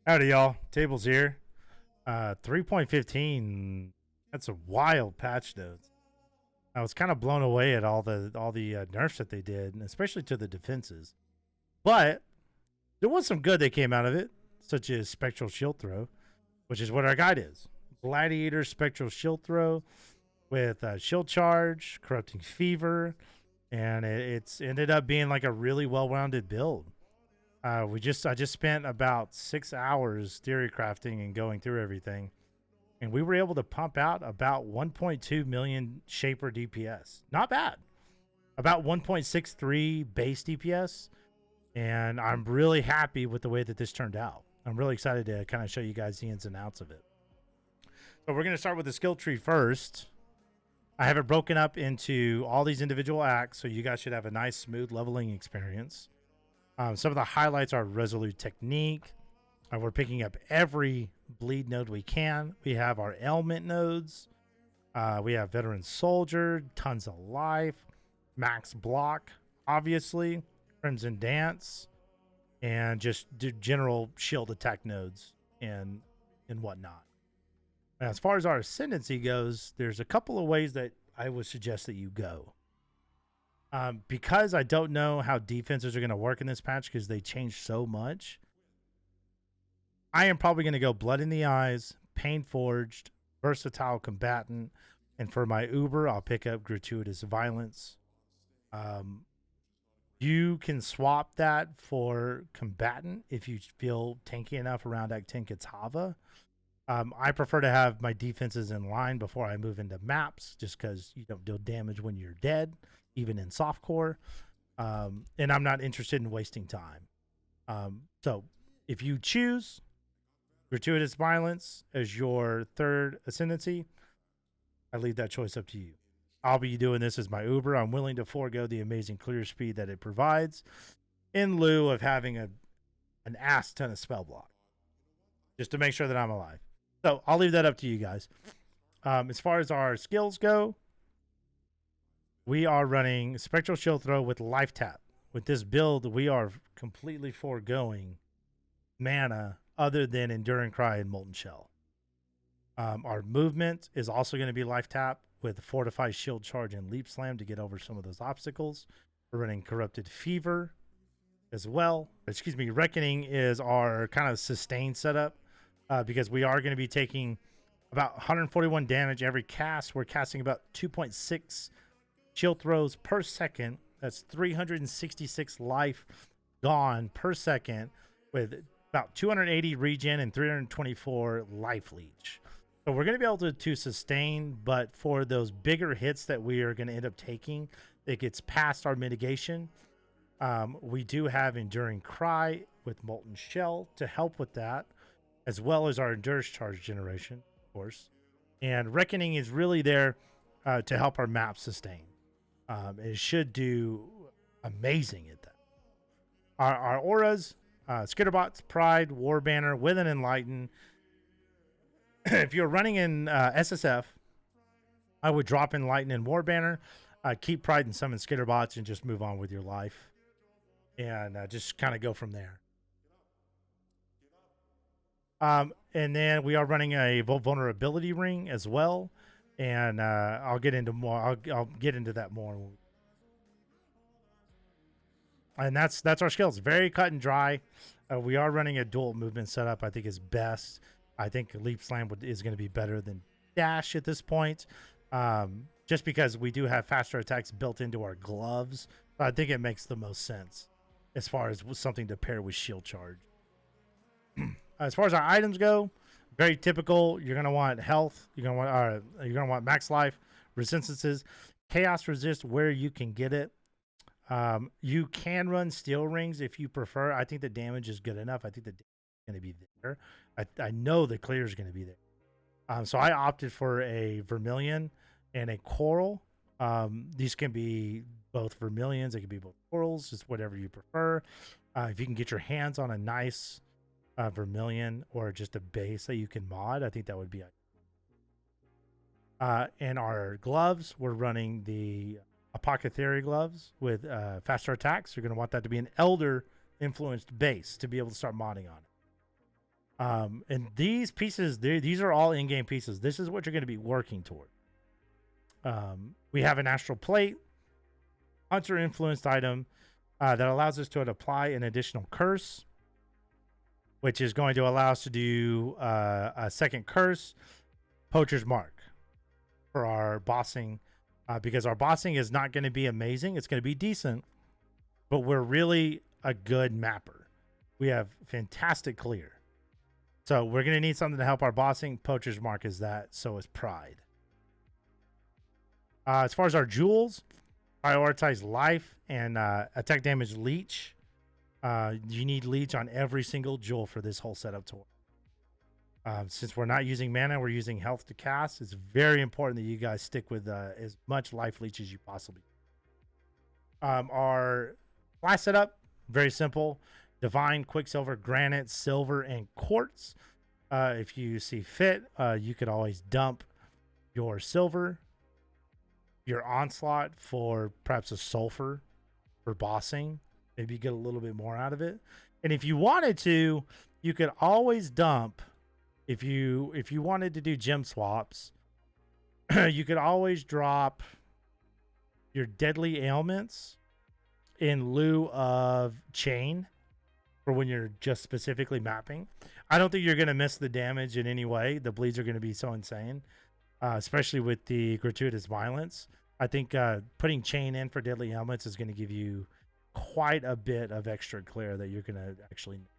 Howdy, y'all. Tables here. 3.15. That's a wild patch notes. I was kind of blown away at all the nerfs that they did, and especially to the defenses. But there was some good that came out of it, such as Spectral Shield Throw, which is what our guide is. Gladiator Spectral Shield Throw with Shield Charge, Corrupting Fever, and it's ended up being like a really well-rounded build. I just spent about 6 hours theory crafting and going through everything, and we were able to pump out about 1.2 million Shaper DPS. Not bad. About 1.63 base DPS, and I'm really happy with the way that this turned out. I'm really excited to kind of show you guys the ins and outs of it. So we're going to start with the skill tree first. I have it broken up into all these individual acts, so you guys should have a nice, smooth leveling experience. Some of the highlights are Resolute Technique. We're picking up every bleed node we can. We have our ailment nodes. We have Veteran Soldier, tons of life, Max Block, obviously, Crimson Dance, and just general shield attack nodes and whatnot. Now, as far as our Ascendancy goes, there's a couple of ways that I would suggest that you go. Because I don't know how defenses are going to work in this patch because they changed so much, I am probably going to go Blood in the Eyes, Pain Forged, Versatile Combatant, and for my Uber, I'll pick up Gratuitous Violence. You can swap that for Combatant if you feel tanky enough around Act 10 Kitava. I prefer to have my defenses in line before I move into maps, just because you don't deal damage when you're dead, even in softcore. And I'm not interested in wasting time. So if you choose Gratuitous Violence as your third Ascendancy, I leave that choice up to you. I'll be doing this as my Uber. I'm willing to forego the amazing clear speed that it provides in lieu of having an ass ton of spell block, just to make sure that I'm alive. So I'll leave that up to you guys. As far as our skills go, we are running Spectral Shield Throw with Life Tap. With this build, we are completely foregoing mana other than Enduring Cry and Molten Shell. Our movement is also going to be Life Tap with Fortify, Shield Charge, and Leap Slam to get over some of those obstacles. We're running Corrupted Fever as well. Excuse me, Reckoning is our kind of sustained setup because we are going to be taking about 141 damage every cast. We're casting about 2.6 shield throws per second. That's 366 life gone per second with about 280 regen and 324 life leech. So we're going to be able to sustain, but for those bigger hits that we are going to end up taking, it gets past our mitigation. We do have Enduring Cry with Molten Shell to help with that, as well as our Endurance Charge generation, of course. And Reckoning is really there to help our map sustain. It should do amazing at that. Our auras, Skitterbots, Pride, War Banner, with an Enlighten. If you're running in SSF, I would drop Enlighten and War Banner, keep Pride and summon Skitterbots, and just move on with your life. And just kind of go from there. And then we are running a vulnerability ring as well. And I'll get into more. I'll get into that more. And that's our skills. Very cut and dry. We are running a dual movement setup. I think is best. I think Leap Slam is going to be better than Dash at this point, just because we do have faster attacks built into our gloves. I think it makes the most sense as far as something to pair with Shield Charge. As far as our items go, very typical. You're gonna want health. You're gonna want max life, resistances, chaos resist where you can get it. You can run steel rings if you prefer. I think the damage is good enough. I think the damage is gonna be there. I know the clear is gonna be there. So I opted for a Vermilion and a Coral. These can be both Vermilions. They can be both Corals. Just whatever you prefer. If you can get your hands on a nice Vermilion or just a base that you can mod, I think that would be and our gloves, we're running the Apothecary gloves with faster attacks. You're going to want that to be an Elder influenced base to be able to start modding on it. And these pieces, these are all in-game pieces. This is what you're going to be working toward. We have an astral plate, hunter influenced item that allows us to apply an additional curse, which is going to allow us to do a second curse, Poacher's Mark, for our bossing, because our bossing is not going to be amazing. It's going to be decent, but we're really a good mapper. We have fantastic clear. So we're going to need something to help our bossing. Poacher's Mark is that. So is Pride. As far as our jewels, prioritize life and attack damage leech. You need leech on every single jewel for this whole setup to work. Since we're not using mana, we're using health to cast. It's very important that you guys stick with as much life leech as you possibly can. Our class setup, very simple. Divine, Quicksilver, Granite, Silver, and Quartz. If you see fit, you could always dump your Silver, your Onslaught for perhaps a Sulfur for bossing. Maybe get a little bit more out of it. And if you wanted to, you could always dump, if you wanted to do gem swaps, you could always drop your Deadly Ailments in lieu of Chain for when you're just specifically mapping. I don't think you're going to miss the damage in any way. The bleeds are going to be so insane, especially with the gratuitous violence. I think putting Chain in for Deadly Ailments is going to give you quite a bit of extra clear that you're going to actually need.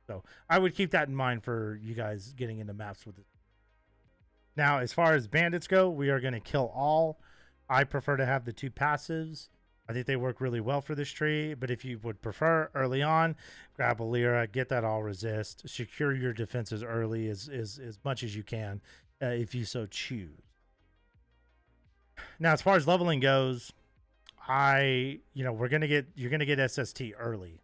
So I would keep that in mind for you guys getting into maps with it. Now, as far as bandits go, we are going to kill all. I prefer to have the 2 passives. I think they work really well for this tree, but if you would prefer early on, grab a Lyra, get that all resist, secure your defenses early as much as you can, if you so choose. Now, as far as leveling goes, you're gonna get SST early.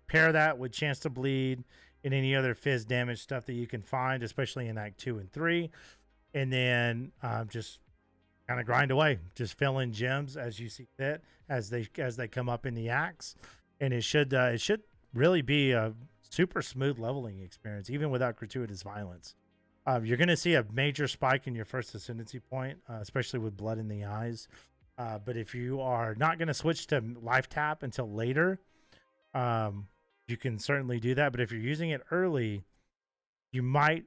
Pair that with chance to bleed and any other fizz damage stuff that you can find, especially in Act 2 and 3, and then just kind of grind away, just fill in gems as you see fit as they come up in the acts, and it should really be a super smooth leveling experience even without gratuitous violence. You're going to see a major spike in your first ascendancy point, especially with blood in the eyes. But if you are not going to switch to life tap until later, you can certainly do that. But if you're using it early, you might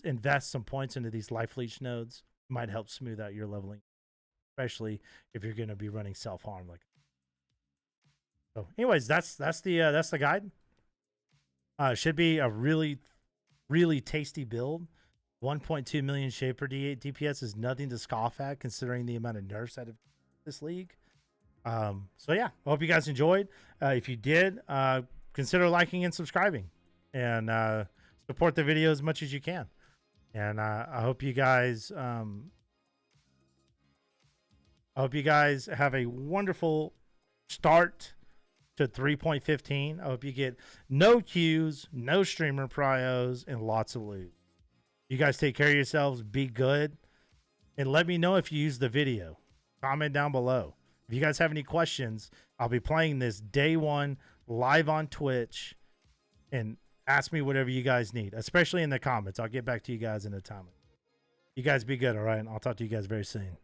invest some points into these life leech nodes. Might help smooth out your leveling, especially if you're going to be running self-harm. So anyways, that's the guide. Should be a really tasty build. 1.2 million Shaper DPS is nothing to scoff at considering the amount of nerfs out of this league. So yeah, I hope you guys enjoyed. If you did, consider liking and subscribing, and support the video as much as you can. And I hope you guys have a wonderful start to 3.15. I hope you get no queues, no streamer prios, and lots of loot. You guys take care of yourselves, be good, and let me know if you use the video. Comment down below. If you guys have any questions, I'll be playing this day 1 live on Twitch, and ask me whatever you guys need, especially in the comments. I'll get back to you guys in a time. You guys be good, all right? I'll talk to you guys very soon.